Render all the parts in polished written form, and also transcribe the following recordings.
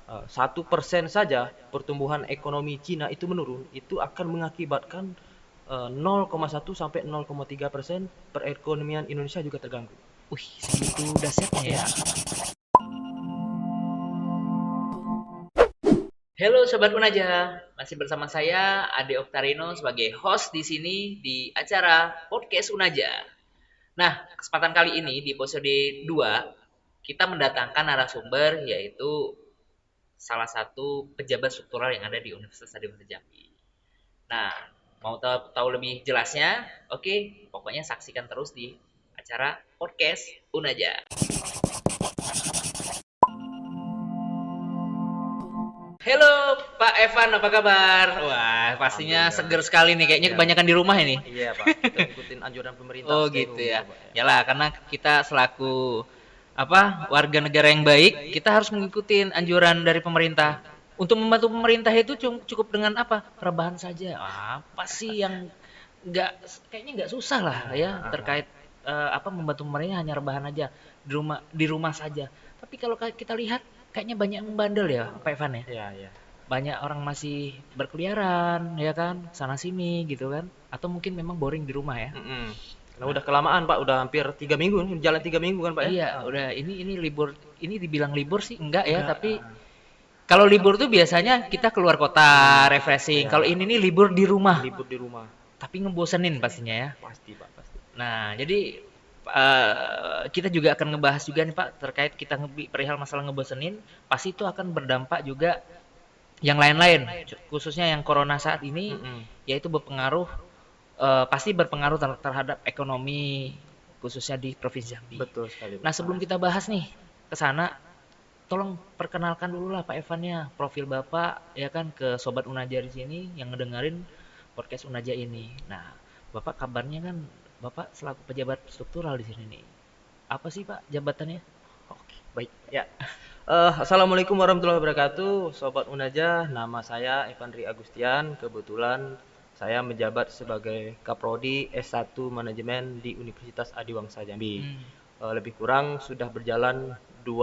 1% saja pertumbuhan ekonomi Cina itu menurun, itu akan mengakibatkan 0,1 sampai 0,3% perekonomian Indonesia juga terganggu. Wih, segitu dahsyatnya ya. Ya, Halo Sobat Unaja, masih bersama saya Ade Oktarino sebagai host di sini di acara Podcast Unaja. Nah, kesempatan kali ini di episode 2 kita mendatangkan narasumber yaitu salah satu pejabat struktural yang ada di Universitas Adivata Jambi. Nah, mau tahu lebih jelasnya? Oke, pokoknya saksikan terus di acara Podcast Unaja. Halo Pak Evan, apa kabar? Wah, pastinya alhamdulillah. seger sekali nih. Kayaknya Ya, kebanyakan di rumah ini. iya Pak, kita ikutin anjuran pemerintah Oh stay gitu home ya. gitu Pak ya. Yalah, karena kita selaku warga negara yang baik, kita harus mengikuti anjuran dari pemerintah. Untuk membantu pemerintah itu cukup dengan apa? Rebahan saja. Apa sih yang nggak kayaknya nggak susah lah Ah, ya ah, ah. terkait membantu pemerintah hanya rebahan aja di rumah saja. Tapi kalau kita lihat kayaknya banyak yang bandel ya, Pak Evan ya. Iya, iya. Banyak orang masih berkeliaran ya kan sana sini gitu kan atau mungkin memang boring di rumah ya. Mm-mm. Karena Nah, udah kelamaan Pak, udah hampir 3 minggu, jalan 3 minggu kan Pak ya? iya udah ini libur, ini dibilang libur sih enggak ya, Enggak. tapi kalau libur tuh biasanya kita keluar kota refreshing, Ya, kalau ini nih libur di rumah libur di rumah. tapi ngebosenin pastinya ya. Pasti Pak, pasti. Nah jadi kita juga akan ngebahas juga nih Pak terkait kita perihal masalah ngebosenin, pasti itu akan berdampak juga yang lain-lain khususnya yang corona saat ini, Mm-mm. yaitu pasti berpengaruh terhadap ekonomi khususnya di Provinsi Jambi. Betul sekali Nah, Pak. sebelum kita bahas nih ke sana, tolong perkenalkan dulu lah Pak Evannya, profil Bapak ya kan ke sobat Unaja di sini yang ngedengerin podcast Unaja ini. Nah, Bapak kabarnya kan Bapak selaku pejabat struktural di sini nih. Apa sih Pak jabatannya? Oke, baik. Ya. Assalamualaikum warahmatullahi wabarakatuh, Sobat Unaja. Nama saya Evandri Agustian. Kebetulan saya menjabat sebagai Kaprodi S1 Manajemen di Universitas Adiwangsa Jambi. Hmm. Lebih kurang sudah berjalan 2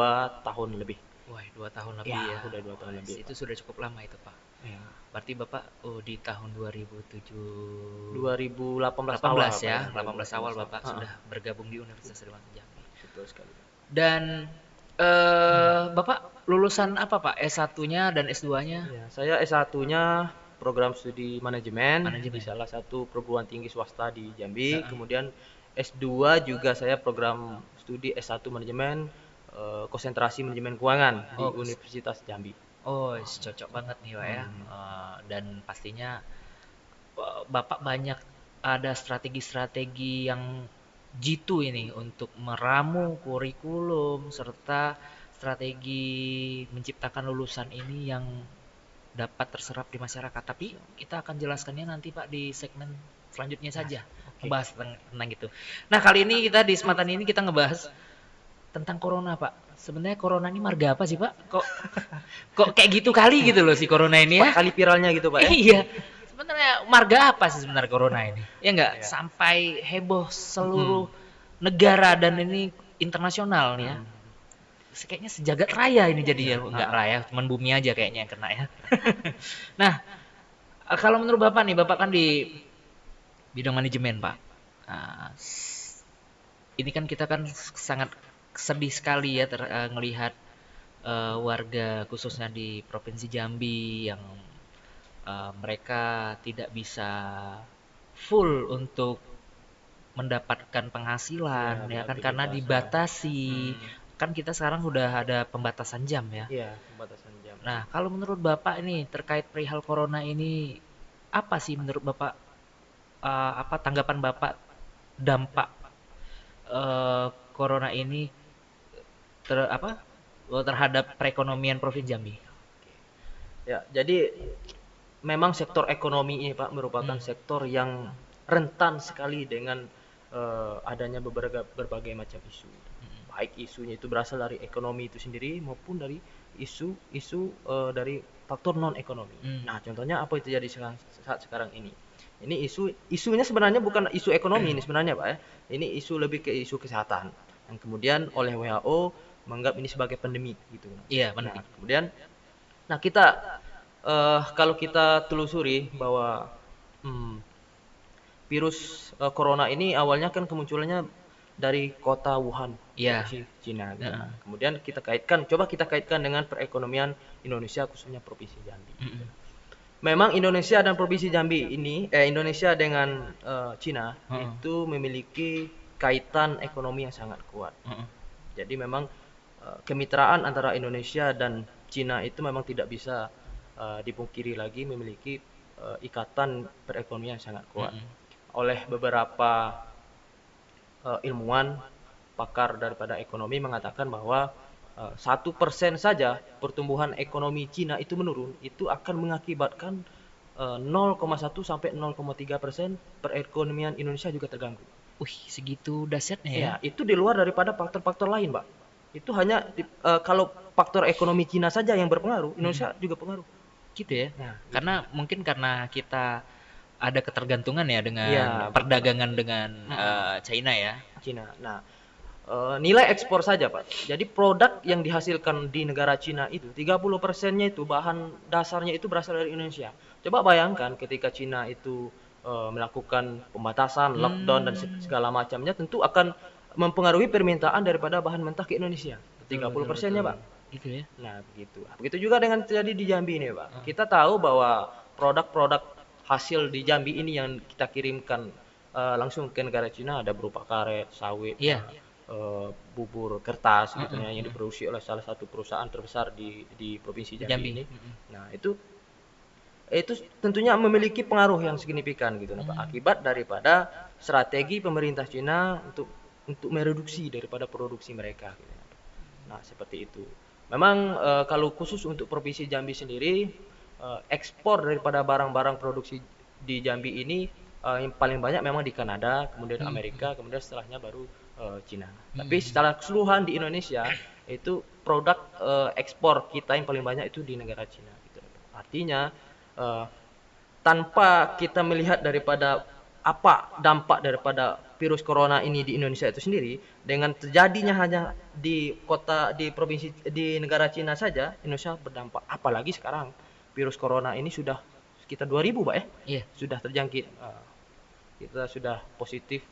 tahun lebih. Wah, 2 tahun lebih Ya, ya. udah 2 tahun Wah, lebih, itu Pak. sudah cukup lama itu Pak. Ya. Berarti Bapak di tahun 2007 2018 awal, 18 Pak ya, ya. 18 awal 2018 awal. Bapak sudah bergabung di Universitas Adivanta Jambi. Betul sekali. Dan Bapak lulusan apa Pak? S1-nya dan S2-nya? Ya, saya S1-nya program studi manajemen di Manajemen. salah satu perguruan tinggi swasta di Jambi. Heeh. Kemudian S2 juga saya program studi S1 manajemen konsentrasi manajemen keuangan di Oh, Universitas Jambi. oh, cocok banget nih Pak ya. Hmm. Dan pastinya Bapak banyak ada strategi-strategi yang jitu ini untuk meramu kurikulum serta strategi menciptakan lulusan ini yang dapat terserap di masyarakat. Tapi kita akan jelaskannya nanti Pak di segmen selanjutnya Ya, saja. oke. Ngebahas tentang itu. Nah, kali ini kita di kesempatan ini kita ngebahas tentang corona, Pak. Sebenarnya corona ini marga apa sih, Pak? Kok kayak gitu kali gitu loh si corona ini Cepat ya? kali viralnya gitu, Pak ya. Iya. Sebenarnya marga apa sih sebenarnya corona ini? Ya enggak? Ya. Sampai heboh seluruh Mm-mm. negara dan ini internasional nih ya. Mm-mm. Kayaknya sejagat raya ini Ya, jadinya. Enggak raya, cuman bumi aja kayaknya yang kena ya. Nah, kalau menurut Bapak nih, Bapak kan di bidang manajemen, Pak. Nah, ini kan kita kan sangat sedih sekali ya ngelihat warga khususnya di Provinsi Jambi yang mereka tidak bisa full untuk mendapatkan Ya, penghasilan ya kan karena beraktivitas. dibatasi. Mm-mm. Kan kita sekarang udah ada pembatasan jam ya. Iya, pembatasan jam. Nah, kalau menurut Bapak ini terkait perihal corona ini apa sih menurut Bapak apa tanggapan Bapak dampak eh, corona ini terhadap perekonomian Provinsi Jambi? Ya, jadi memang sektor ekonomi ini Pak merupakan Hmm. sektor yang rentan sekali dengan adanya berbagai macam isu. Baik isunya itu berasal dari ekonomi itu sendiri maupun dari isu-isu dari faktor non ekonomi. Hmm. Nah, contohnya apa itu jadi saat sekarang ini? Ini isunya sebenarnya bukan isu ekonomi ini sebenarnya Pak ya. Ini isu lebih ke isu kesehatan. Yang kemudian oleh WHO menganggap ini sebagai pandemi gitu. Iya, Nah, benar. kemudian Nah, kalau kita telusuri bahwa hmm, virus corona ini awalnya kan kemunculannya dari kota Wuhan, Iya. provinsi Cina gitu. Heeh. Nah, kemudian coba kita kaitkan dengan perekonomian Indonesia khususnya provinsi Jambi. Gitu. Mm-mm. Memang Indonesia dan provinsi Jambi ini, Indonesia dengan Cina Heeh. itu memiliki kaitan ekonomi yang sangat kuat. Heeh. Jadi memang kemitraan antara Indonesia dan Cina itu memang tidak bisa dipungkiri lagi memiliki ikatan perekonomian yang sangat kuat. Mm-mm. Oleh beberapa ilmuwan pakar daripada ekonomi mengatakan bahwa 1% saja pertumbuhan ekonomi Cina itu menurun, itu akan mengakibatkan 0,1 sampai 0,3% perekonomian Indonesia juga terganggu. Wih, segitu dahsyatnya ya. Ya, itu di luar daripada faktor-faktor lain, Pak. Itu hanya kalau faktor ekonomi Cina saja yang berpengaruh, Mm-mm. Indonesia juga pengaruh. Gitu ya. Nah, gitu. Karena mungkin karena kita ada ketergantungan ya dengan Iya, betul. perdagangan dengan Mm-mm. China ya. Cina. Nah, nilai ekspor saja, Pak. Jadi produk yang dihasilkan di negara Cina itu 30%-nya itu bahan dasarnya itu berasal dari Indonesia. Coba bayangkan ketika Cina itu melakukan pembatasan, lockdown dan Hmm, segala macamnya tentu akan mempengaruhi permintaan daripada bahan mentah ke Indonesia. betul betul 30%-nya, betul. Pak. Gitu ya. Nah, begitu. Begitu juga dengan terjadi di Jambi ini, Pak. Heeh. Kita tahu bahwa produk-produk hasil di Jambi ini yang kita kirimkan langsung ke negara Cina ada berupa karet, sawit, Iya. bubur kertas gitu Heeh, ya yang heeh. diproduksi oleh salah satu perusahaan terbesar di provinsi Di Jambi Jambi. ini. Mm-mm. Nah, itu tentunya memiliki pengaruh yang signifikan gitu nah, Pak. Hmm. Akibat daripada strategi pemerintah Cina untuk mereduksi daripada produksi mereka gitu. Nah, seperti itu. Memang kalau khusus untuk provinsi Jambi sendiri, ekspor daripada barang-barang produksi di Jambi ini yang paling banyak memang di Kanada, kemudian Hmm. Amerika, kemudian setelahnya baru Cina. Tapi Hmm. secara keseluruhan di Indonesia itu produk ekspor kita yang paling banyak itu di negara Cina. Gitu. Artinya eh, tanpa kita melihat daripada apa dampak daripada virus corona ini di Indonesia itu sendiri dengan terjadinya hanya di provinsi di negara Cina saja Indonesia berdampak apalagi sekarang virus corona ini sudah sekitar 2000 Pak ya Iya. sudah terjangkit kita sudah positif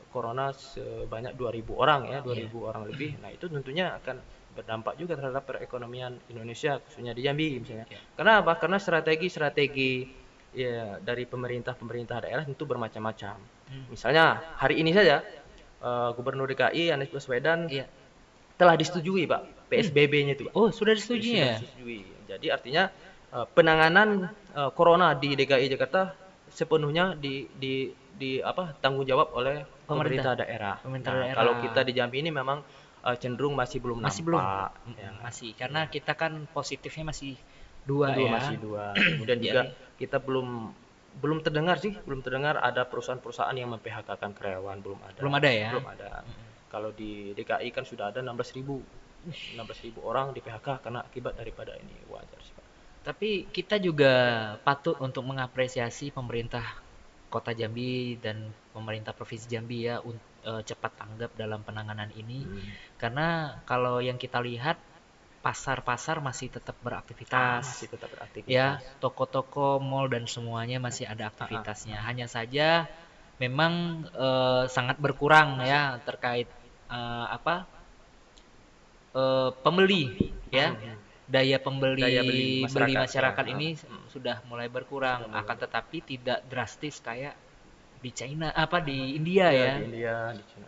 corona sebanyak 2000 orang ya Iya. 2000 orang lebih nah itu tentunya akan berdampak juga terhadap perekonomian Indonesia khususnya di Jambi misalnya Iya. karena apa karena strategi-strategi ya dari pemerintah daerah tentu bermacam-macam Hmm. misalnya hari ini saja Gubernur DKI Anies Baswedan Iya. telah disetujui Pak Hmm. PSBB-nya itu Pak Oh, sudah disetujui sudah ya? disetujui jadi artinya penanganan corona di DKI Jakarta sepenuhnya di apa tanggung jawab oleh Pemerintah. pemerintah daerah. Pemerintah Nah, kalau kita daerah. di Jambi ini memang cenderung masih belum Masih belum? nampak ya. Mm-mm, masih. Karena Ya, kita kan positifnya masih dua dua ya. masih dua. Kemudian juga Jadi, kita belum belum terdengar sih, belum terdengar ada perusahaan-perusahaan yang memphk-kan karyawan, belum ada. belum ada ya? Belum ada. Mm-mm. Kalau di DKI kan sudah ada 16.000 orang di PHK karena akibat daripada ini wajar sih Pak. Tapi kita juga patut untuk mengapresiasi pemerintah Kota Jambi dan pemerintah Provinsi Jambi ya cepat tanggap dalam penanganan ini. Hmm. Karena kalau yang kita lihat pasar-pasar masih tetap beraktivitas. Masih tetap Ya, beraktivitas. toko-toko, mall dan semuanya masih ada Ah, ah, aktivitasnya. Hanya saja memang sangat berkurang ya terkait apa pembeli ya. hmm. Daya Daya beli masyarakat ya. masyarakat ini sudah mulai berkurang, Sudah akan mulai. tetapi tidak drastis kayak di China apa di India Ya ya. di India, di Cina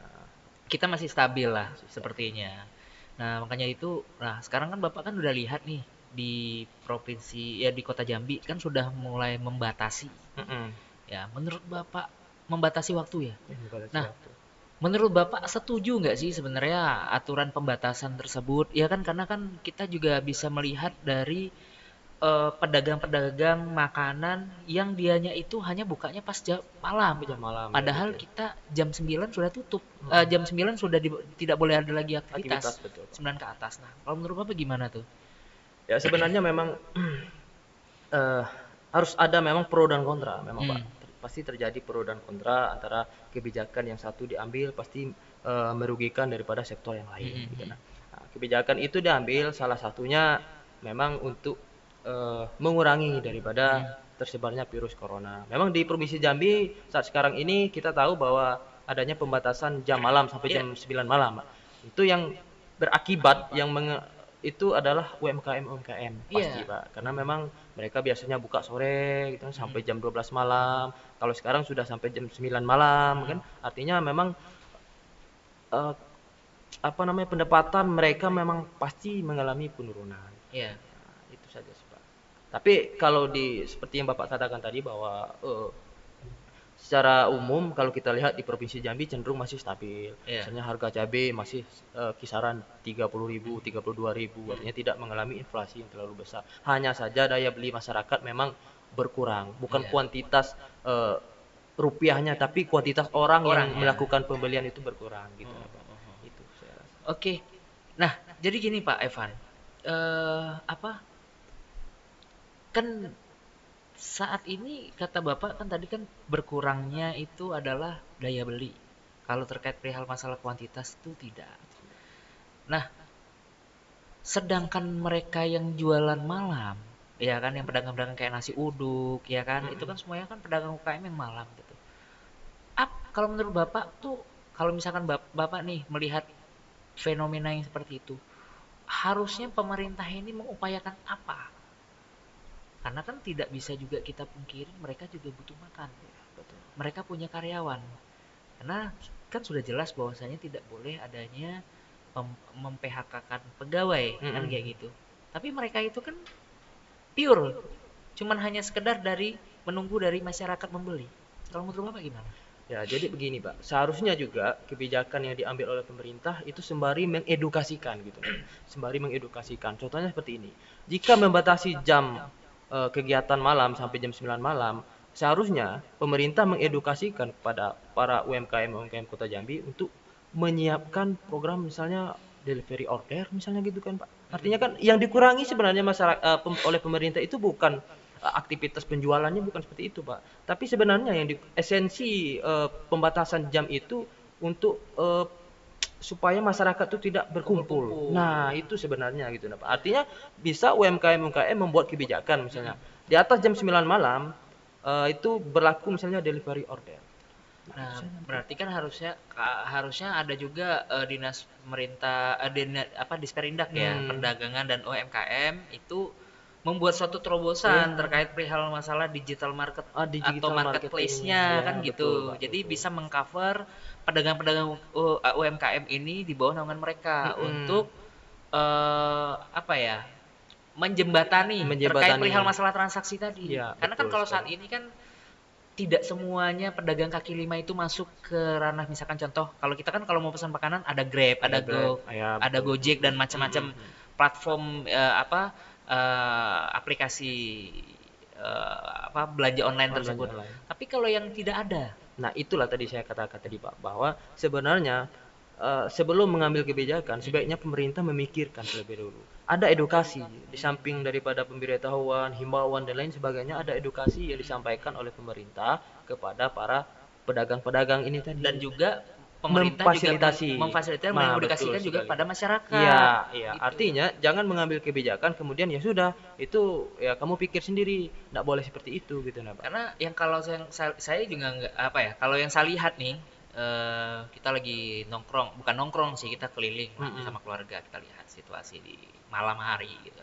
Kita masih stabil lah masih stabil. sepertinya. Nah, makanya itu, nah sekarang kan Bapak kan udah lihat nih di provinsi ya di Kota Jambi kan sudah mulai membatasi. Mm-mm. Ya, menurut Bapak membatasi waktu ya? Ya, membatasi Nah, waktu. menurut Bapak setuju nggak sih sebenarnya aturan pembatasan tersebut? Ya kan karena kan kita juga bisa melihat dari pedagang-pedagang makanan yang dianya itu hanya bukanya pas jam malam. Jam malam ya Padahal betul. kita jam 9 sudah tutup. Mm. Jam 9 sudah tidak boleh ada lagi Aktivitas aktivitas. betul Pak. 9 ke atas. Nah, kalau menurut Bapak gimana tuh? Ya sebenarnya memang eh, harus ada memang pro dan kontra memang Pak. Hmm. Pasti terjadi pro dan kontra antara kebijakan yang satu diambil pasti merugikan daripada sektor yang lain Hmm, hmm, gitu hmm. nah. Kebijakan itu diambil salah satunya memang untuk mengurangi daripada Hmm. tersebarnya virus corona. Memang di Provinsi Jambi saat sekarang ini kita tahu bahwa adanya pembatasan jam malam sampai Iya. jam 9 malam. Itu yang berakibat itu adalah UMKM pasti, Iya. Pak. Karena memang mereka biasanya buka sore gitu kan, Hmm. sampai jam 12 malam. Kalau sekarang sudah sampai jam 9 malam kan. Hmm. Artinya memang eh, apa namanya, pendapatan mereka memang pasti mengalami penurunan. Iya. Nah, itu saja sih, Pak. Tapi kalau seperti yang Bapak katakan tadi bahwa secara umum kalau kita lihat di Provinsi Jambi cenderung masih stabil. Iya. Misalnya harga cabai masih kisaran 30.000, 32.000, Hmm. artinya tidak mengalami inflasi yang terlalu besar. Hanya saja daya beli masyarakat memang berkurang, bukan Iya. kuantitas eh, rupiahnya, tapi kuantitas orang yang Orang ya. melakukan pembelian itu berkurang gitu, Oh, Pak. oh, oh. Itu saya rasa. Oke. Nah, jadi gini Pak Evan. Apa? Kan saat ini kata Bapak kan tadi kan berkurangnya itu adalah daya beli. Kalau terkait perihal masalah kuantitas itu tidak. Nah, sedangkan mereka yang jualan malam, ya kan yang pedagang-pedagang kayak nasi uduk, ya kan, itu Mm-mm. kan semuanya kan pedagang UKM yang malam gitu. Kalau menurut Bapak tuh, kalau misalkan Bapak nih melihat fenomena yang seperti itu, harusnya pemerintah ini mengupayakan apa? Karena kan tidak bisa juga kita pungkiri mereka juga butuh makan. Betul. Mereka punya karyawan. Karena kan sudah jelas bahwasanya tidak boleh adanya mem-PHK-kan pegawai kan Mm-mm. kayak gitu. Tapi mereka itu kan pure, cuman hanya sekedar dari menunggu dari masyarakat membeli. Kalau menurut Bapak gimana? Ya, jadi begini, Pak. Seharusnya juga kebijakan yang diambil oleh pemerintah itu sembari mengedukasikan gitu, Pak. Sembari mengedukasikan. Contohnya seperti ini. Jika membatasi jam kegiatan malam sampai jam 9 malam, seharusnya pemerintah mengedukasikan kepada para UMKM Kota Jambi untuk menyiapkan program misalnya delivery order misalnya gitu kan, Pak. Artinya kan yang dikurangi sebenarnya oleh pemerintah itu bukan aktivitas penjualannya, bukan seperti itu, Pak. Tapi sebenarnya yang esensi pembatasan jam itu untuk supaya masyarakat itu tidak berkumpul. Kumpul-kumpul. Nah, itu sebenarnya gitu, nah, Pak. Artinya bisa UMKM membuat kebijakan misalnya Mm-mm. di atas jam 9 malam itu berlaku misalnya delivery order. Nah, itu Nah, saja nanti. berarti kan harusnya ada juga dinas pemerintah apa Disperindak ya, Hmm. perdagangan dan UMKM itu membuat suatu terobosan Ya, terkait perihal masalah digital market atau digital marketingnya. marketplace-nya Ya, kan gitu. betul, Pak, Jadi betul. bisa mengcover pedagang-pedagang UMKM ini di bawah naungan mereka Mm-mm. untuk apa ya? Menjembatani terkait Menjembatani. perihal masalah transaksi tadi. Ya, Karena kan betul kalau saat sekali. ini kan tidak semuanya pedagang kaki lima itu masuk ke ranah misalkan contoh kalau kita kan kalau mau pesan makanan ada Grab, Ada ada Grab. Ya, ada betul. Gojek dan Mm-mm. macam-macam platform apa aplikasi apa belanja online Belanja tersebut. online. Tapi kalau yang tidak ada, Nah, itulah tadi saya katakan tadi, Pak, bahwa sebenarnya sebelum mengambil kebijakan, sebaiknya pemerintah memikirkan terlebih dahulu. Ada edukasi, di samping daripada pemberitahuan, himbauan, dan lain sebagainya, ada edukasi yang disampaikan oleh pemerintah kepada para pedagang-pedagang ini tadi. dan juga pemerintah juga Memfasilitasi. memfasilitasi Nah, betul mengedukasikan juga sekali. pada masyarakat Iya, iya. gitu. Artinya jangan mengambil kebijakan kemudian ya sudah, itu ya kamu pikir sendiri, nggak boleh seperti itu gitu, nah, Pak. Karena yang kalau saya juga nggak apa ya, kalau yang saya lihat nih kita lagi nongkrong, bukan nongkrong sih, kita keliling lah Mm-mm. sama keluarga, kita lihat situasi di malam hari gitu.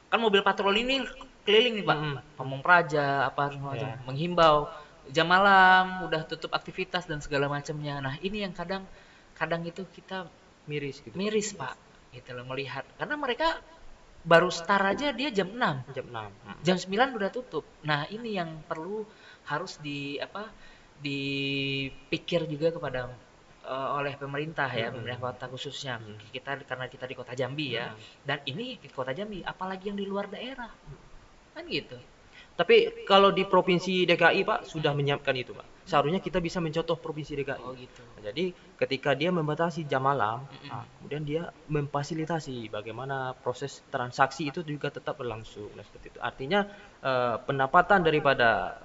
Kan mobil patroli ini keliling nih Pak, Mm-mm. Pamong Praja apa segala macam, Ya, menghimbau jam malam udah tutup aktivitas dan segala macamnya. Nah ini yang kadang kadang itu kita miris gitu, Pak. miris Pak, gitu loh melihat, karena mereka baru start aja dia jam 6, Jam 6. jam 9 udah tutup. Nah, ini yang perlu harus dipikir juga kepada oleh pemerintah ya, Mm-mm. pemerintah kota khususnya. Mm. Kita karena kita di Kota Jambi ya. Mm. Dan ini di Kota Jambi, apalagi yang di luar daerah. Kan gitu. Tapi kalau di Provinsi DKI, Pak, sudah menyiapkan itu, Pak. Seharusnya kita bisa mencontoh Provinsi DKI. Oh gitu. Nah, jadi ketika dia membatasi jam malam, Mm-mm. nah, kemudian dia memfasilitasi bagaimana proses transaksi itu juga tetap berlangsung. Nah, seperti itu. Artinya pendapatan daripada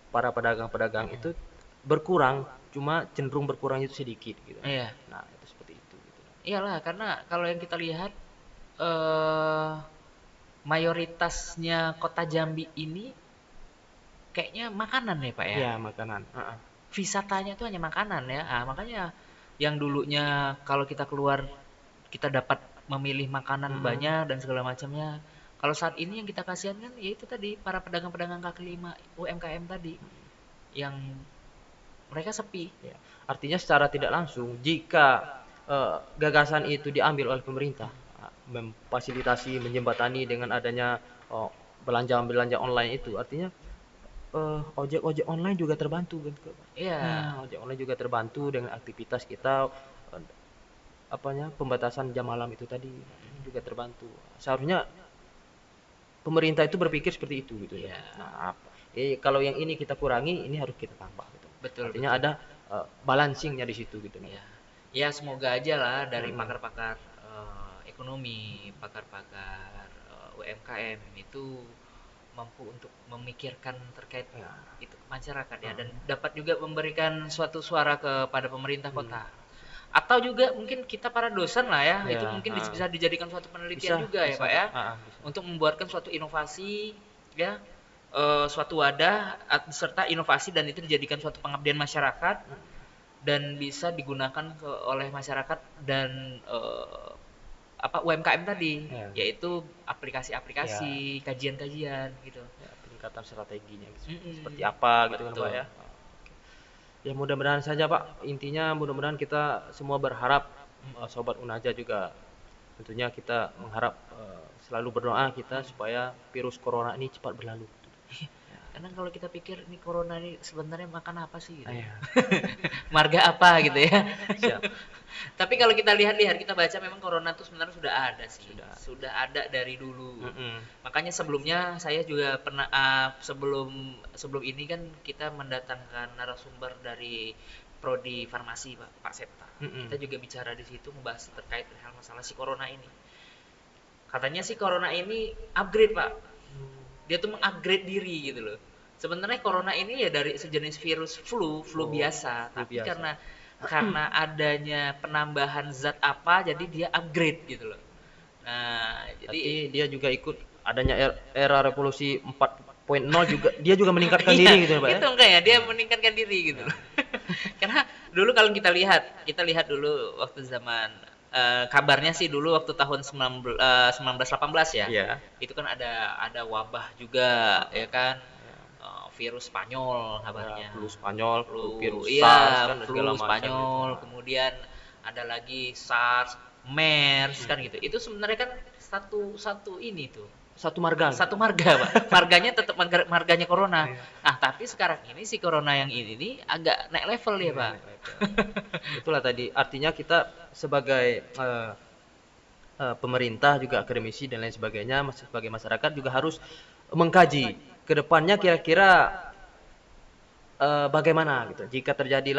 para pedagang-pedagang itu berkurang, cuma cenderung berkurang itu sedikit gitu. Iya. Nah, itu seperti itu gitu. Iyalah, karena kalau yang kita lihat eh mayoritasnya kota Jambi ini kayaknya makanan ya Pak ya. Iya, makanan. Wisatanya tuh hanya makanan ya. Ah, makanya yang dulunya kalau kita keluar kita dapat memilih makanan Mm-mm. banyak dan segala macamnya. Kalau saat ini yang kita kasihan kan ya itu tadi para pedagang-pedagang kaki lima UMKM tadi yang mereka sepi. Ya. Artinya secara tidak langsung, jika gagasan itu diambil oleh pemerintah, memfasilitasi, menjembatani dengan adanya belanja-belanja online itu, artinya ojek-ojek online juga terbantu gitu. Iya, Ojek online juga terbantu dengan aktivitas kita, eh, apanya pembatasan jam malam itu tadi juga terbantu. Seharusnya pemerintah itu berpikir seperti itu gitu ya. iya, Nah, kalau yang ini kita kurangi, ini harus kita tambah gitu. betul Artinya betul. ada balancingnya di situ gitu. Iya. Ya semoga aja lah dari Mm-mm. pakar-pakar ekonomi, pakar-pakar UMKM itu mampu untuk memikirkan terkait Ya. itu ke masyarakat ya dan Mm. dapat juga memberikan suatu suara kepada pemerintah Hmm. kota. Atau juga mungkin kita para dosen lah ya, itu Ya, mungkin bisa dijadikan suatu penelitian bisa, juga ya bisa Pak Pak. ya, Bisa. untuk membuatkan suatu inovasi ya, suatu wadah serta inovasi dan itu dijadikan suatu pengabdian masyarakat dan bisa digunakan oleh masyarakat dan apa UMKM tadi, Ya, yaitu ya, aplikasi-aplikasi, kajian-kajian gitu. ya, peningkatan strateginya gitu. Seperti Mm-mm. apa gitu kan Pak Betul. ya. Ya mudah-mudahan saja Pak. Intinya mudah-mudahan kita semua berharap, Sobat Unaja juga tentunya kita mengharap, selalu berdoa kita supaya virus corona ini cepat berlalu. Karena kalau kita pikir ini corona ini sebenarnya makan apa sih gitu ya. Iya, Marga apa gitu ya. siap. Tapi kalau kita lihat-lihat, kita baca memang corona itu sebenarnya sudah ada sih. Sudah. Sudah ada dari dulu. Mm-mm. Makanya sebelumnya saya juga pernah sebelum sebelum ini kan kita mendatangkan narasumber dari prodi farmasi Pak Septa. Mm-mm. Kita juga bicara di situ membahas terkait hal masalah si corona ini. Katanya si corona ini upgrade Pak. Dia tuh mengupgrade diri gitu loh. Sebenarnya corona ini ya dari sejenis virus flu Oh, biasa, flu tapi biasa. karena adanya penambahan zat apa jadi dia upgrade gitu loh. Nah, Berarti jadi dia juga ikut adanya era revolusi 4.0 juga, dia juga meningkatkan iya, diri gitu ya Pak ya. itu enggak ya, dia meningkatkan diri gitu loh. Karena dulu kalau kita lihat dulu waktu zaman kabarnya sih dulu waktu tahun 1918 ya. Iya. Itu kan ada wabah juga ya kan. Virus Spanyol Ya, kabarnya. flu Spanyol, Flu, virus SARS iya, kan dan segala flu macam itu. Spanyol, kemudian ada lagi SARS, MERS kan gitu. Itu sebenarnya kan satu ini tuh, Satu marga gitu. satu marga Pak, marganya tetap marganya corona. Iya. Nah tapi sekarang ini si corona yang ini nih agak naik level ya Pak. Itulah tadi artinya kita sebagai pemerintah juga akademisi dan lain sebagainya, sebagai masyarakat juga harus mengkaji ke depannya kira-kira bagaimana gitu. Jika terjadi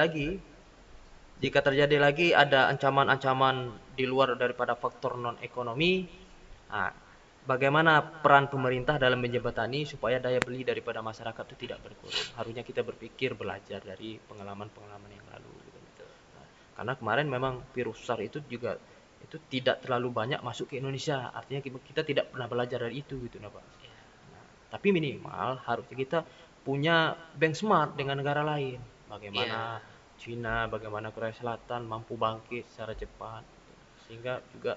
lagi ada ancaman-ancaman di luar daripada faktor non ekonomi, nah, bagaimana peran pemerintah dalam menjembatani supaya daya beli daripada masyarakat itu tidak berkurang. Harusnya kita berpikir belajar dari pengalaman-pengalaman yang lalu. Gitu. Nah, karena kemarin memang virus SARS itu juga itu tidak terlalu banyak masuk ke Indonesia. Artinya kita tidak pernah belajar dari itu gitu, nah, Pak. Nah, tapi minimal harusnya kita punya benchmark dengan negara lain. Iya. Bagaimana Cina, bagaimana Korea Selatan mampu bangkit secara cepat, sehingga juga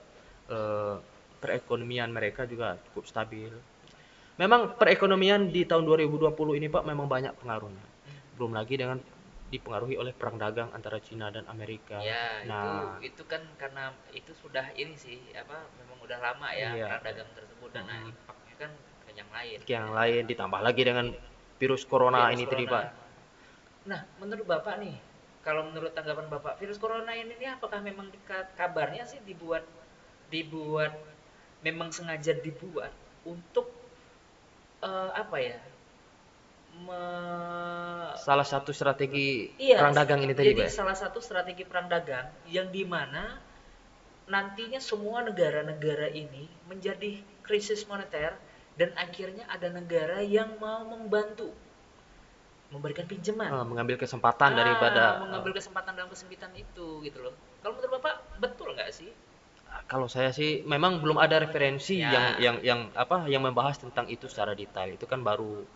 eh, perekonomian mereka juga cukup stabil. Memang perekonomian di tahun 2020 ini Pak memang banyak pengaruhnya. Belum lagi dengan dipengaruhi oleh perang dagang antara Cina dan Amerika. Ya, Nah, itu kan karena itu sudah ini sih apa memang udah lama ya iya. perang dagang tersebut dan impaknya kan ke yang lain Yang ya. lain ditambah lagi dengan virus corona Virus ini tadi corona. Pak. Nah, menurut Bapak nih, kalau menurut tanggapan Bapak, virus corona ini nih apakah memang kabarnya sih dibuat dibuat memang sengaja dibuat untuk apa ya? Salah satu strategi Iya, perang dagang ini tadi jadi Pak. salah satu strategi perang dagang yang dimana nantinya semua negara-negara ini menjadi krisis moneter dan akhirnya ada negara yang mau membantu memberikan pinjaman Mengambil kesempatan daripada mengambil kesempatan dalam kesempitan itu gitu loh. Kalau menurut Bapak betul nggak sih? Kalau saya sih memang belum ada referensi Ya, yang membahas tentang itu secara detail. Itu kan baru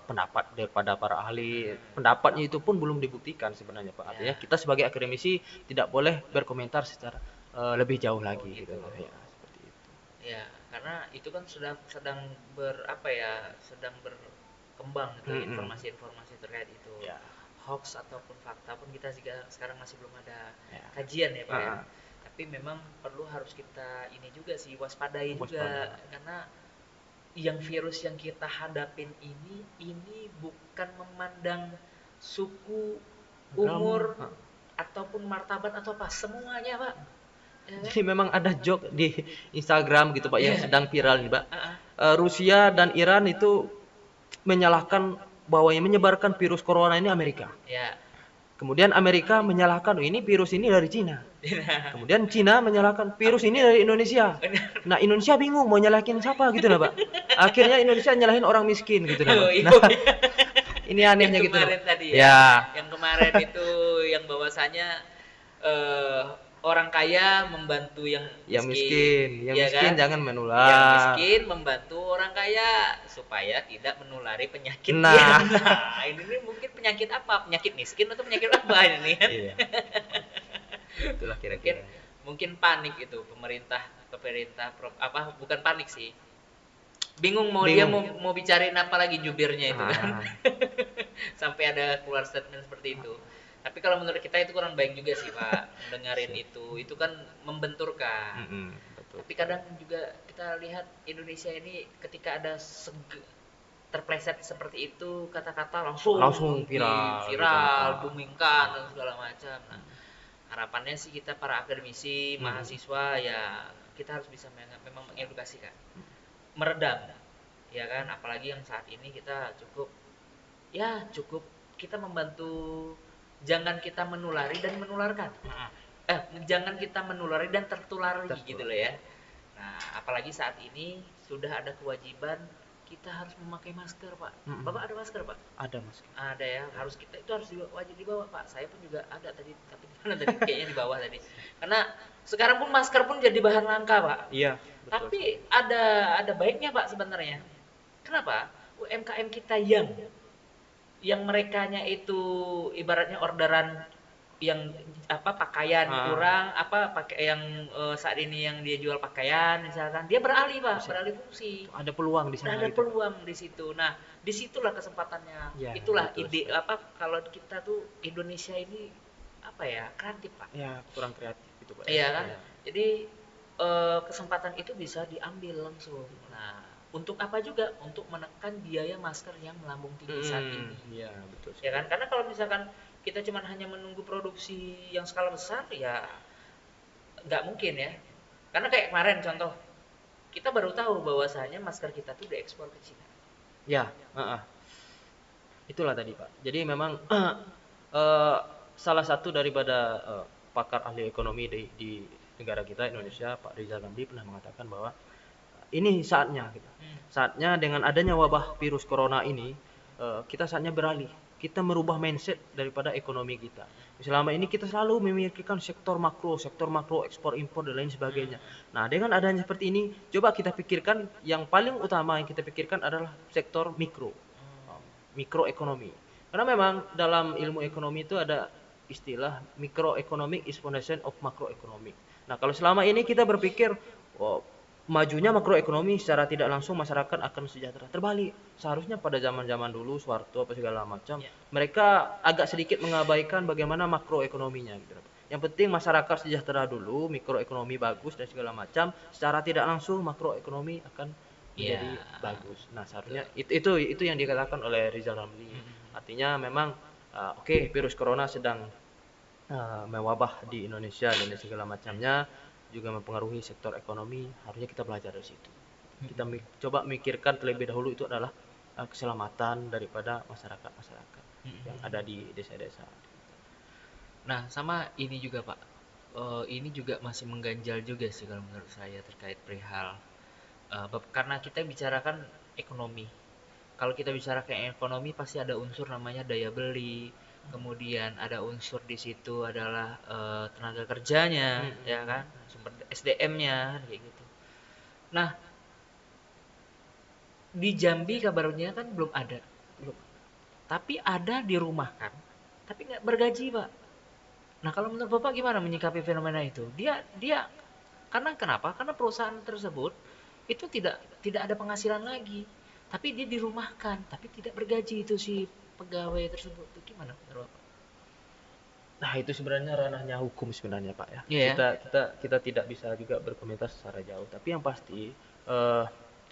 pendapat daripada para ahli. mm, Pendapatnya itu pun belum dibuktikan sebenarnya, Pak. Artinya ya, kita sebagai akademisi tidak boleh berkomentar secara lebih jauh oh lagi gitu gitu. lah ya, seperti itu. Ya, karena itu kan sudah sedang berapa ya, sedang berkembang itu Mm-mm. informasi-informasi terkait itu. Ya, Hoax ataupun fakta pun kita juga sekarang masih belum ada ya. kajian ya Pak ya. Ah, Tapi memang perlu harus kita ini juga sih waspadai juga, waspada. karena yang virus yang kita hadapin ini bukan memandang suku, umur, Agama. ataupun martabat atau apa, semuanya Pak. Ya kan? Jadi memang ada joke di Instagram gitu Pak yang Iya. sedang viral nih Pak. Heeh. Rusia dan Iran itu menyalahkan bahwa yang menyebarkan virus corona ini Amerika. Ya. Kemudian Amerika menyalahkan, oh, ini virus ini dari Cina. Nah, Kemudian Cina menyalahkan virus ini Amerika. dari Indonesia. Benar. Nah Indonesia bingung mau nyalahin siapa gitu nah Pak. Akhirnya Indonesia nyalahin orang miskin gitu nah Pak. Oh, iya. Nah ini Yang anehnya gitu nah Pak. kemarin tadi ya. Ya, Yang kemarin itu yang bahwasanya eh, orang kaya membantu yang miskin, yang ya miskin kan? jangan Yang menular. miskin membantu orang kaya supaya tidak menulari penyakit dia. Nah, Nah, ini nih mungkin penyakit apa? Penyakit miskin atau penyakit apa ini kan? iya, itulah Mungkin kira-kira. mungkin panik itu pemerintah pemerintah apa bukan panik sih, bingung mau dia Bingung. mau bicarain apa lagi jubirnya itu kan. Ah, Sampai ada keluar statement seperti itu. Tapi kalau menurut kita itu kurang baik juga sih Pak, mendengarin siap. itu kan membenturkan. Mm-mm, betul Tapi sekali. kadang juga kita lihat Indonesia ini ketika ada terpleset seperti itu kata-kata langsung Langsung viral gitu. viral, Ah, boomingkan dan segala macam. Nah, harapannya sih kita para akademisi, mm, mahasiswa ya kita harus bisa memang mengedukasi kan, meredam, ya kan, apalagi yang saat ini kita cukup, ya cukup kita membantu, jangan kita menulari dan menularkan, jangan kita menulari dan tertulari gitu tertular. loh ya. Nah, apalagi saat ini sudah ada kewajiban kita harus memakai masker Pak. Mm-mm. Bapak ada masker Pak? Ada mas. Ada ya, harus kita itu harus wajib dibawa Pak. Saya pun juga ada tadi, tapi di mana tadi? Kayaknya di bawah tadi. Karena sekarang pun masker pun jadi bahan langka Pak. Iya, betul sekali. Tapi ada baiknya Pak sebenarnya. Kenapa? UMKM kita yang merekanya itu ibaratnya orderan yang apa pakaian Ah, kurang apa pakai yang saat ini yang dia jual pakaian misalkan dia beralih Pak, bisa. beralih fungsi. Ada peluang di sana Ada gitu Pak. peluang di situ. Nah, disitulah kesempatannya. Ya, Itulah betul ide sekali. apa kalau kita tuh Indonesia ini apa ya kreatif Pak. Ya, kurang kreatif gitu Pak ya. Iya kan? Ya. Jadi kesempatan itu bisa diambil langsung. Nah, untuk apa juga? Untuk menekan biaya masker yang melambung tinggi saat ini. Iya, betul Ya sekali. kan? Karena kalau misalkan kita cuma hanya menunggu produksi yang skala besar, ya nggak mungkin ya. Karena kayak kemarin contoh, kita baru tahu bahwasanya masker kita tuh diekspor ke Cina. Ya, itulah tadi Pak. Jadi memang eh, salah satu daripada pakar ahli ekonomi di negara kita Indonesia, Pak Rizal Ramli pernah mengatakan bahwa ini saatnya gitu. Hmm. Saatnya dengan adanya wabah virus corona ini kita saatnya beralih. Kita merubah mindset daripada ekonomi kita. Selama ini kita selalu memikirkan sektor makro, ekspor impor dan lain sebagainya. Nah, dengan adanya seperti ini, coba kita pikirkan yang paling utama yang kita pikirkan adalah sektor mikro, mikroekonomi. Karena memang dalam ilmu ekonomi itu ada istilah microeconomic exponential of macroeconomic. Nah, kalau selama ini kita berpikir, oh, majunya makroekonomi secara tidak langsung masyarakat akan sejahtera. Terbalik. Seharusnya pada zaman-zaman dulu Soeharto apa segala macam, Ya. mereka agak sedikit mengabaikan bagaimana makroekonominya gitu. Yang penting masyarakat sejahtera dulu, mikroekonomi bagus dan segala macam, secara tidak langsung makroekonomi akan Iya. menjadi bagus. Nah, seharusnya Betul. itu yang dikatakan oleh Rizal Ramli. Artinya memang oke, virus corona sedang mewabah di Indonesia dan segala macamnya juga mempengaruhi sektor ekonomi, harusnya kita belajar dari situ. Kita coba mikirkan terlebih dahulu itu adalah keselamatan daripada masyarakat-masyarakat yang ada di desa-desa. Nah, sama ini juga Pak. Ini juga masih mengganjal juga sih kalau menurut saya terkait perihal karena kita bicarakan ekonomi. Kalau kita bicarakan ekonomi pasti ada unsur namanya daya beli, kemudian ada unsur di situ adalah tenaga kerjanya, ya kan? SDM-nya kayak gitu. Nah, di Jambi kabarnya kan belum ada. Belum. Tapi ada dirumahkan, tapi nggak bergaji, Pak. Nah, kalau menurut Bapak gimana menyikapi fenomena itu? Dia dia karena kenapa? Karena perusahaan tersebut itu tidak ada penghasilan lagi, tapi dia dirumahkan, tapi tidak bergaji itu si pegawai tersebut. Itu gimana menurut Bapak? Nah, itu sebenarnya ranahnya hukum sebenarnya, Pak, ya. Iya ya. Kita tidak bisa juga berkomentar secara jauh. Tapi yang pasti,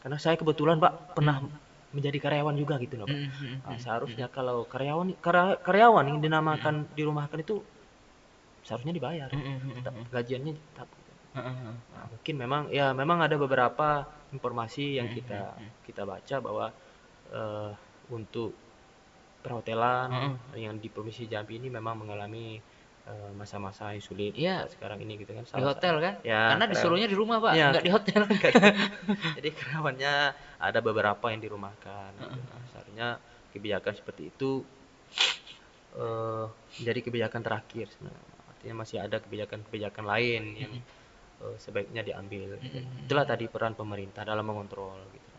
karena saya kebetulan, Pak, pernah Hmm. menjadi karyawan juga gitu loh, Pak. Hmm, hmm, Nah, hmm, seharusnya hmm, kalau karyawan yang hmm, dinamakan dirumahkan itu seharusnya dibayar hmm, gitu. hmm, hmm, Tetap hmm, gajiannya tetap. hmm, hmm, Nah, mungkin memang ada beberapa informasi yang hmm, hmm, kita hmm, kita baca bahwa eh, untuk perhotelan hmm. yang di Provinsi Jambi ini memang mengalami masa-masa yang sulit Iya, saat sekarang ini gitu kan di salah satu hotel kan? ya Karena karyawan disuruhnya di rumah, Pak, ya nggak di hotel. jadi karyawannya ada beberapa yang dirumahkan gitu. Nah, seharusnya kebijakan seperti itu menjadi kebijakan terakhir sebenarnya. Artinya masih ada kebijakan-kebijakan lain yang sebaiknya diambil gitu. Itulah tadi peran pemerintah dalam mengontrol gitu.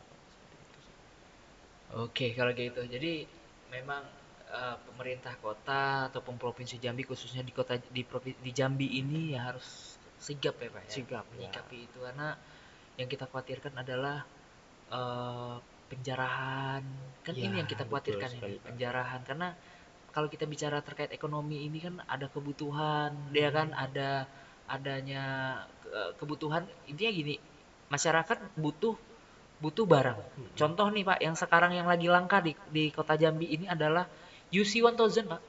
Oke, kalau gitu. Jadi memang pemerintah kota ataupun provinsi Jambi khususnya di kota di Jambi ini ya harus sigap ya Pak ya Sigap ya. menyikapi itu karena yang kita khawatirkan adalah eh, penjarahan. Kan Ya, ini yang kita betul khawatirkan ini, sekali, Pak. penjarahan karena kalau kita bicara terkait ekonomi ini kan ada kebutuhan, dia kan adanya kebutuhan intinya gini, masyarakat butuh butuh barang. Contoh nih Pak, yang sekarang yang lagi langka di Kota Jambi ini adalah UC 1000 Pak.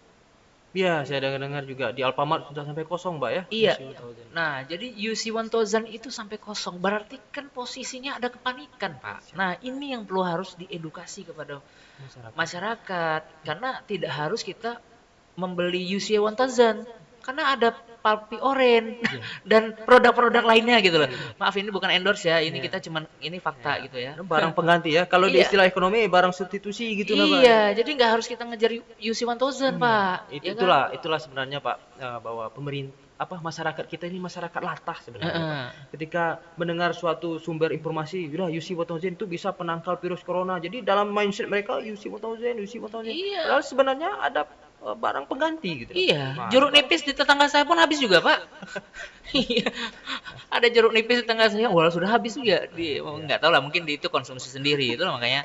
Iya, saya dengar-dengar juga di Alfamart sudah sampai kosong, Mbak ya. Iya. Isi 1000. Nah, jadi UC 1000 itu sampai kosong. Berarti kan posisinya ada kepanikan, Pak. Nah, ini yang perlu harus diedukasi kepada Masyarakat. masyarakat. Karena tidak harus kita membeli UC 1000. Karena ada Palpi Orange Iya. dan produk-produk lainnya gitu loh. Iya. Maaf ini bukan endorse ya, ini Iya. kita cuman ini fakta Ya. gitu ya. Barang pengganti ya. Kalau di Iya, istilah ekonomi barang substitusi gitu lah, Pak ya. iya, jadi nggak harus kita ngejar UC 1000, Pak, ya kan? Itulah sebenarnya Pak bahwa pemerintah masyarakat kita ini masyarakat latah sebenarnya Pak. Heeh. Ketika mendengar suatu sumber informasi, udah UC 1000 itu bisa penangkal virus corona. Jadi dalam mindset mereka UC 1000, UC 1000. Iya, Padahal sebenarnya ada barang pengganti gitu loh. iya. Nah, Jeruk nipis di tetangga saya pun habis juga, Pak. Iya. Ada jeruk nipis di tetangga saya, wah sudah habis juga. ya. Nggak tahu lah, mungkin itu konsumsi sendiri. Itu lah makanya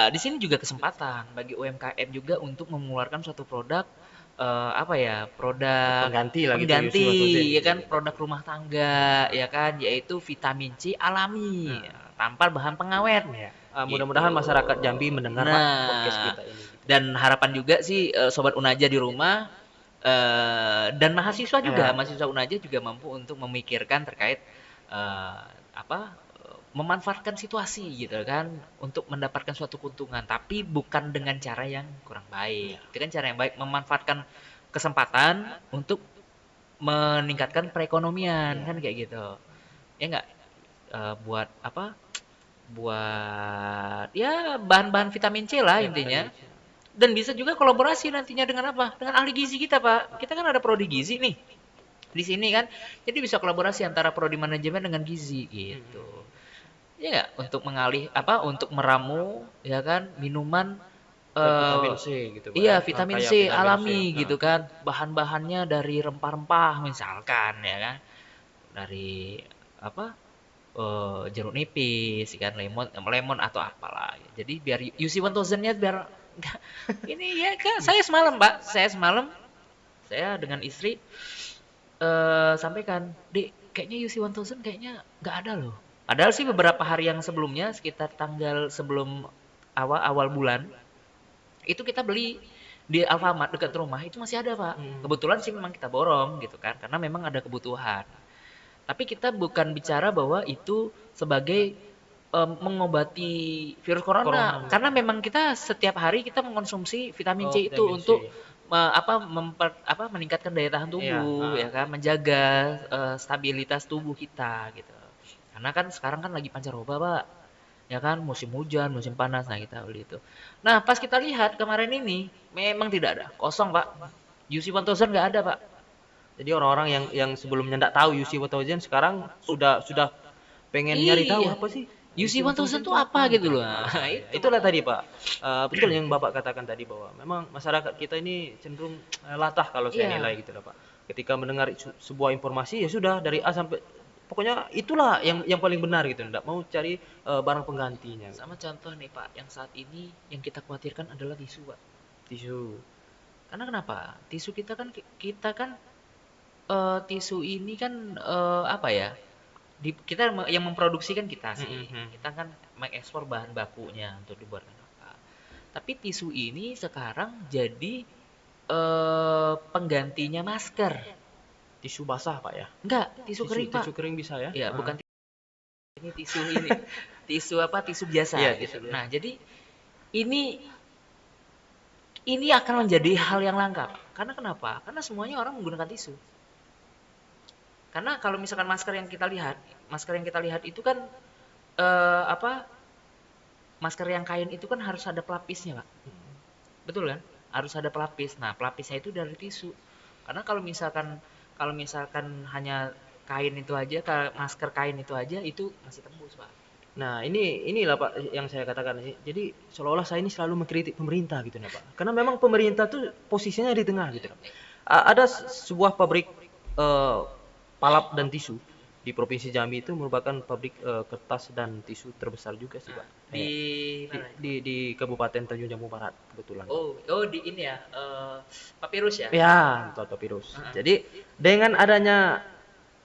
di sini juga kesempatan bagi UMKM juga untuk mengeluarkan suatu produk apa ya, produk Pengganti lah gitu UC pengganti 1000 ya gitu. kan, produk rumah tangga ya kan, yaitu vitamin C alami tanpa bahan pengawet Ya. gitu. Mudah-mudahan masyarakat Jambi mendengar Pak podcast Nah, kita ini gitu. dan harapan juga sih sobat Unaja di rumah dan Ya. mahasiswa Unaja juga mampu untuk memikirkan terkait apa memanfaatkan situasi gitu kan untuk mendapatkan suatu keuntungan tapi bukan dengan cara yang kurang baik. Itu kan cara yang baik memanfaatkan kesempatan untuk meningkatkan perekonomian kan Ya. kayak gitu. Ya enggak buat apa? Buat ya bahan-bahan vitamin C lah Ya, intinya. vitamin C. Dan bisa juga kolaborasi nantinya dengan apa? Dengan ahli gizi kita, Pak. Kita kan ada prodi gizi nih di sini kan. Jadi bisa kolaborasi antara prodi manajemen dengan gizi gitu. Ya nggak? Untuk mengalih apa? Untuk meramu ya kan minuman Vitamin C gitu Pak ya. iya vitamin Kayak C vitamin C. alami Nah, gitu kan. Bahan-bahannya dari rempah-rempah misalkan ya kan. Dari apa? Jeruk nipis, kan lemon, lemon atau apalah. Jadi biar UC 1000-nya biar ini ya Kak, saya semalam, Pak. Saya dengan istri sampaikan, "Dek, kayaknya UC 1000 kayaknya nggak ada loh." Padahal sih beberapa hari yang sebelumnya sekitar tanggal sebelum awal bulan itu kita beli di Alfamart dekat rumah itu masih ada, Pak. Kebetulan sih memang kita borong gitu kan karena memang ada kebutuhan. Tapi kita bukan bicara bahwa itu sebagai mengobati virus corona, corona. karena memang kita setiap hari kita mengkonsumsi vitamin Oh, C itu vitamin untuk C. meningkatkan daya tahan Iya, tubuh ya kan, menjaga stabilitas tubuh kita gitu. Karena kan sekarang kan lagi pancaroba, Pak. Ya kan, musim hujan, musim panas, nah kita beli itu. Nah, pas kita lihat kemarin ini memang tidak ada, kosong, Pak. UC 1000 nggak ada, Pak. Jadi orang-orang yang sebelumnya nggak tahu UC 1000 sekarang sudah pengen nyari tahu Iya. apa sih UC UC 1000 1000 itu tuh apa apa gitu gitu. loh. Nah, Ya, itu itulah makanya. tadi Pak. Betul yang Bapak katakan tadi bahwa memang masyarakat kita ini cenderung latah kalau saya Iya, nilai gitu lah Pak. Ketika mendengar sebuah informasi ya sudah dari A sampai pokoknya itulah yang paling benar gitu. Nggak mau cari barang penggantinya gitu. sama contoh nih Pak, yang saat ini yang kita khawatirkan adalah tisu Pak. Tisu. Karena kenapa? Tisu kita kan tisu ini kan apa ya? Kita yang memproduksi kan kita Mm, sih. mm, mm. Kita kan mengekspor bahan bakunya untuk dibuatkan apa. Tapi tisu ini sekarang jadi penggantinya masker. Tisu basah Pak ya. Enggak, tisu Tisu kering Pak. tisu kering bisa ya. Ya, bukan ini tisu ini. Tisu apa? Tisu biasa Iya gitu. tisu biasa. Nah, jadi ini ini akan menjadi hal yang langka. Karena kenapa? Karena semuanya orang menggunakan tisu. Karena kalau misalkan masker yang kita lihat itu kan apa? Masker yang kain itu kan harus ada pelapisnya, Pak. Betul kan? Harus ada pelapis. Nah, pelapisnya itu dari tisu. Karena kalau misalkan hanya kain itu aja, masker kain itu aja itu masih tembus, Pak. Nah, inilah Pak yang saya katakan sih. Jadi seolah-olah saya ini selalu mengkritik pemerintah gitu nah Pak. Karena memang pemerintah tuh posisinya di tengah gitu. Ada sebuah pabrik eh, palap dan tisu di Provinsi Jambi itu merupakan pabrik kertas dan tisu terbesar juga sih Nah, Pak. di Di, mana? di Kabupaten Tanjung Jabung Barat kebetulan Pak. Oh, di ini ya, papirus ya? Ya, Toto Virus. Heeh. Jadi dengan adanya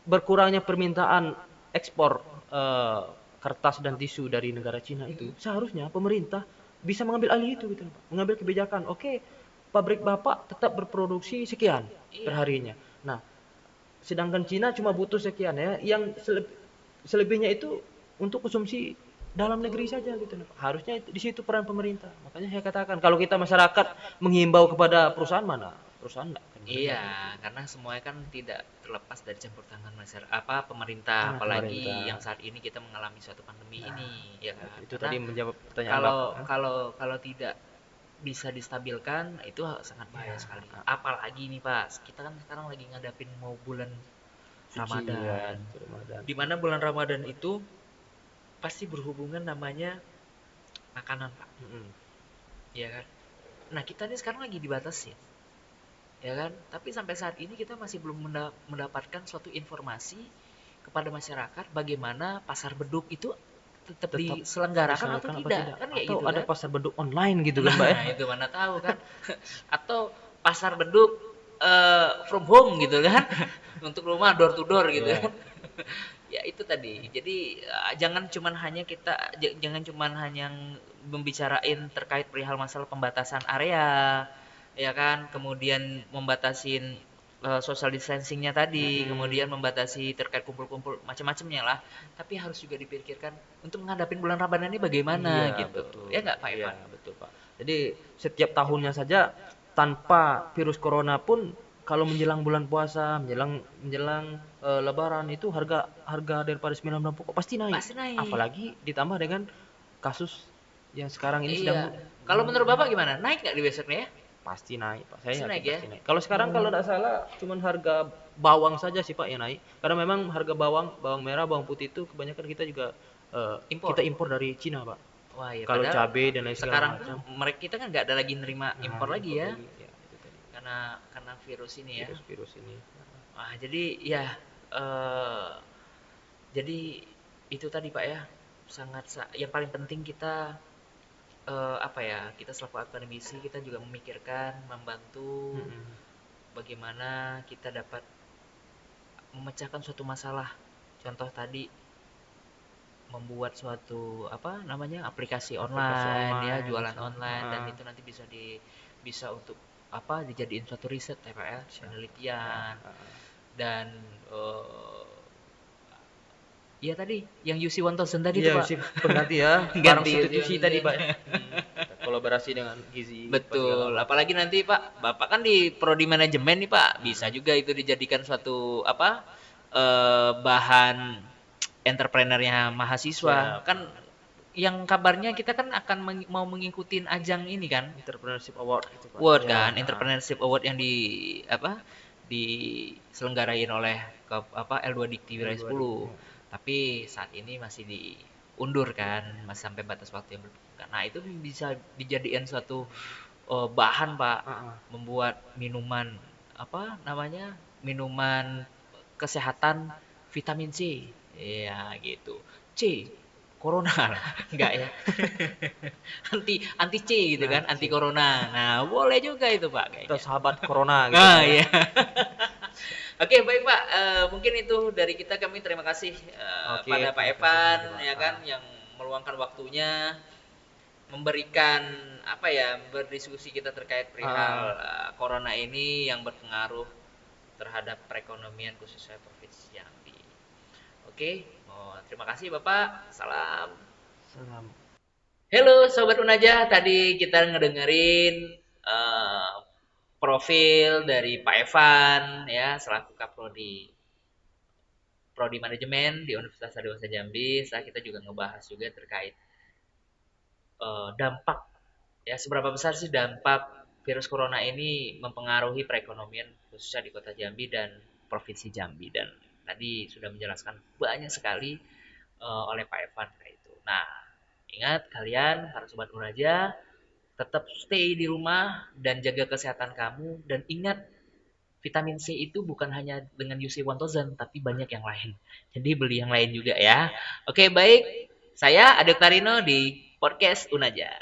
berkurangnya permintaan ekspor eh, kertas dan tisu dari negara Cina itu, seharusnya pemerintah bisa mengambil alih itu gitu, Pak. Mengambil kebijakan. Oke, pabrik Bapak tetap berproduksi sekian Iya. perharinya. Nah, sedangkan Cina cuma butuh sekian ya, yang selebihnya itu untuk konsumsi dalam negeri saja gitu. Harusnya di situ peran pemerintah. Makanya saya katakan kalau kita masyarakat menghimbau kepada perusahaan mana? Perusahaan enggak akan mendengar Iya, gitu. karena semuanya kan tidak terlepas dari campur tangan masyarakat apa pemerintah, Nah, apalagi pemerintah. yang saat ini kita mengalami suatu pandemi ini, ya Nah, kan? itu Karena tadi menjawab pertanyaan kalau Bapak. kalau kalau tidak bisa distabilkan itu sangat bahaya Ya, sekali. Apalagi nih Pak, kita kan sekarang lagi ngadapin mau bulan suci ya, Ramadan. Ramadan. Di mana bulan Ramadan itu pasti berhubungan namanya makanan, Pak. Mm-mm. Ya kan? Nah, kita ini sekarang lagi dibatasi, ya kan? Tapi sampai saat ini kita masih belum mendapatkan suatu informasi kepada masyarakat bagaimana pasar beduk itu tetap Tetap diselenggarakan atau diselenggarakan apa tidak, tidak? kan kayak Atau gitu ada kan? pasar beduk online gitu kan, Mbak ya? Nah, itu mana tahu kan? Atau pasar beduk from home gitu kan? Untuk rumah door to door gitu Iya. kan? Ya itu tadi. Jadi jangan cuman hanya membicarain terkait perihal masalah pembatasan area, ya kan? Kemudian membatasin social distancingnya tadi, Mm-mm. kemudian membatasi terkait kumpul-kumpul macam-macamnya lah. Tapi harus juga dipikirkan untuk menghadapi bulan Ramadan ini bagaimana Iya, gitu. betul. Ya nggak Pak Iya, Evan? betul, Pak. Jadi setiap tahunnya saja tanpa virus corona pun kalau menjelang bulan puasa, menjelang menjelang lebaran itu harga harga daripada 9 bulan pokok pasti naik. Pasti naik. Apalagi ditambah dengan kasus yang sekarang ini Iya. sedang Kalau menurut Bapak gimana? Naik nggak di besoknya ya? pasti naik, Pak. Pasti Saya yakin naik ya? pasti naik. Kalau sekarang kalau tidak salah cuman harga bawang saja sih, Pak, yang naik. Karena memang harga bawang, bawang merah, bawang putih itu kebanyakan kita juga Impor. kita impor dari Cina, Pak. Wah ya Kalau padahal cabai dan lain segala sekarang pun macam. mereka kita kan nggak ada lagi nerima Nah, impor lagi impor ya, lagi. Ya, itu tadi. karena virus ini ya. Virus-virus ini. Wah jadi ya eh, jadi itu tadi Pak ya, yang paling penting kita apa ya, kita selaku akademisi kita juga memikirkan, membantu Mm-mm. bagaimana kita dapat memecahkan suatu masalah. Contoh tadi membuat suatu apa namanya aplikasi Aplikasi online ya, online jualan bisa. online, dan Ah, itu nanti bisa untuk apa dijadiin suatu riset ya Pak ya, bisa. Ya, penelitian. Dan ya tadi yang UC 1000 tadi tuh iya, Pak. sih pengganti ya, barang Ganti UC substitusi tadi, 1000. Pak. Kita kolaborasi dengan Gizi apa segala Betul, macam. apalagi nanti Pak, Bapak kan di prodi manajemen nih Pak, bisa juga itu dijadikan suatu apa bahan entrepreneurnya mahasiswa. Siap. Kan yang kabarnya kita kan akan mau mengikuti ajang ini kan, Entrepreneurship Award itu, Pak. Award Ya, kan, Entrepreneurship Award yang di apa diselenggarain oleh L2 Dikti Wilayah L2 10. Dikti. Tapi saat ini masih diundur kan, masih sampai batas waktu yang berbuka. Nah, itu bisa dijadikan suatu bahan, Pak, Heeh. membuat minuman apa namanya? Minuman kesehatan vitamin C. Iya, gitu. C corona enggak ya? Anti C gitu Nah, kan, anti corona. Nah, boleh juga itu, Pak, atau kayaknya. sahabat corona gitu Ah, Pak ya. iya. Oke, baik Pak. Mungkin itu dari kita. Kami terima kasih Oke, pada Pak terima kasih Evan banyak Pak. ya kan yang meluangkan waktunya memberikan apa ya berdiskusi kita terkait perihal Ah, corona ini yang berpengaruh terhadap perekonomian khususnya Provinsi Jambi. Oke, terima kasih Bapak. Salam. salam. Halo Sobat Unaja, tadi kita ngedengerin eh, profil dari Pak Evan ya selaku Kaprodi Prodi Manajemen di Universitas Dewasa Jambi. Saya kita juga ngebahas juga terkait dampak ya seberapa besar sih dampak virus corona ini mempengaruhi perekonomian khususnya di Kota Jambi dan Provinsi Jambi dan tadi sudah menjelaskan banyak sekali oleh Pak Evan kayak itu. Nah, ingat kalian para sobat Unaja tetap stay di rumah dan jaga kesehatan kamu dan ingat vitamin C itu bukan hanya dengan UC 1000 tapi banyak yang lain. Jadi beli yang lain juga ya. Oke, baik. Saya Adek Tarino di podcast Unaja.